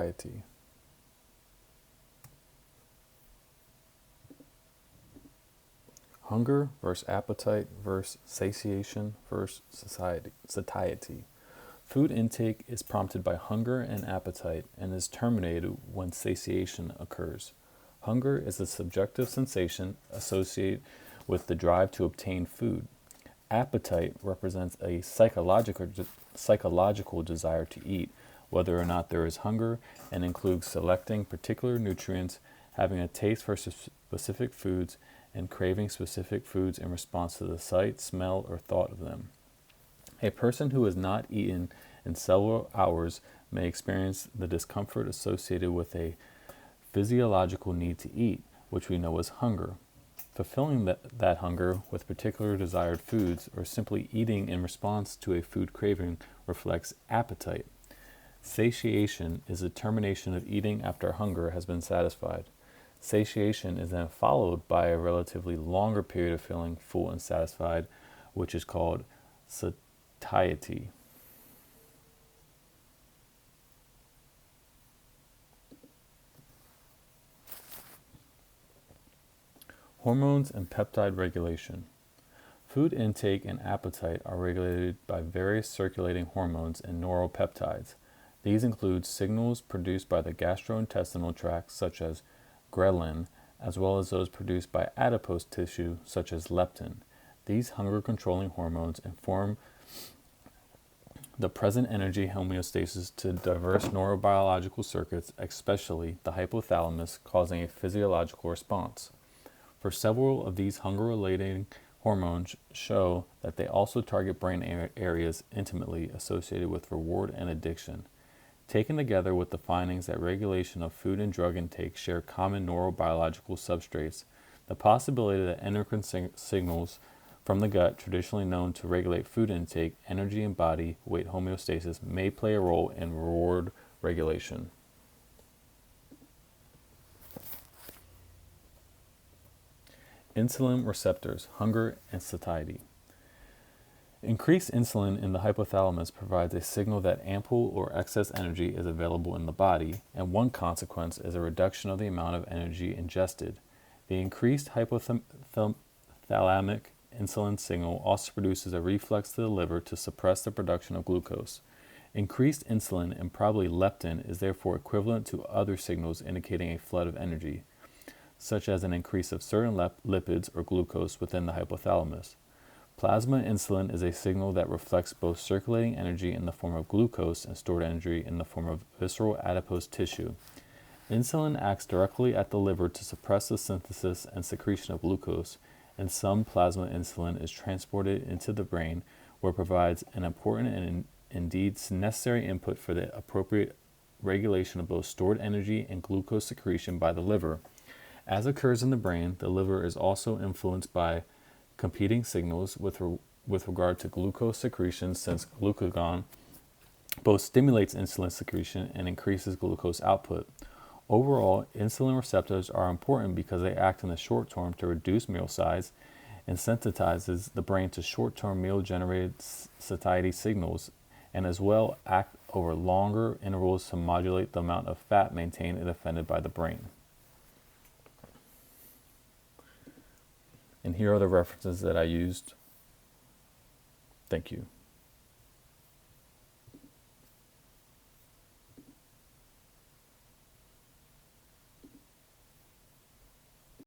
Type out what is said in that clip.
satiety. Hunger versus appetite versus satiation versus satiety. Food intake is prompted by hunger and appetite and is terminated when satiation occurs. Hunger is a subjective sensation associated with the drive to obtain food. Appetite represents a psychological desire to eat, whether or not there is hunger, and includes selecting particular nutrients, having a taste for specific foods, and craving specific foods in response to the sight, smell, or thought of them. A person who has not eaten in several hours may experience the discomfort associated with a physiological need to eat, which we know as hunger. Fulfilling that hunger with particular desired foods or simply eating in response to a food craving reflects appetite. Satiation is the termination of eating after hunger has been satisfied. Satiation is then followed by a relatively longer period of feeling full and satisfied, which is called satiety. Hormones and peptide regulation. Food intake and appetite are regulated by various circulating hormones and neuropeptides. These include signals produced by the gastrointestinal tract, such as ghrelin, as well as those produced by adipose tissue, such as leptin. These hunger-controlling hormones inform the present energy homeostasis to diverse neurobiological circuits, especially the hypothalamus, causing a physiological response. For several of these hunger-relating hormones show that they also target brain areas intimately associated with reward and addiction. Taken together with the findings that regulation of food and drug intake share common neurobiological substrates, the possibility that endocrine signals from the gut, traditionally known to regulate food intake, energy, and body weight homeostasis, may play a role in reward regulation. Insulin receptors, hunger and satiety. Increased insulin in the hypothalamus provides a signal that ample or excess energy is available in the body, and one consequence is a reduction of the amount of energy ingested. The increased hypothalamic insulin signal also produces a reflex to the liver to suppress the production of glucose. Increased insulin and probably leptin is therefore equivalent to other signals indicating a flood of energy, such as an increase of certain lipids or glucose within the hypothalamus. Plasma insulin is a signal that reflects both circulating energy in the form of glucose and stored energy in the form of visceral adipose tissue. Insulin acts directly at the liver to suppress the synthesis and secretion of glucose, and some plasma insulin is transported into the brain, where it provides an important and indeed necessary input for the appropriate regulation of both stored energy and glucose secretion by the liver. As occurs in the brain, the liver is also influenced by competing signals with regard to glucose secretion, since glucagon both stimulates insulin secretion and increases glucose output. Overall, insulin receptors are important because they act in the short term to reduce meal size and sensitizes the brain to short-term meal-generated satiety signals, and as well act over longer intervals to modulate the amount of fat maintained and defended by the brain. And here are the references that I used. Thank you.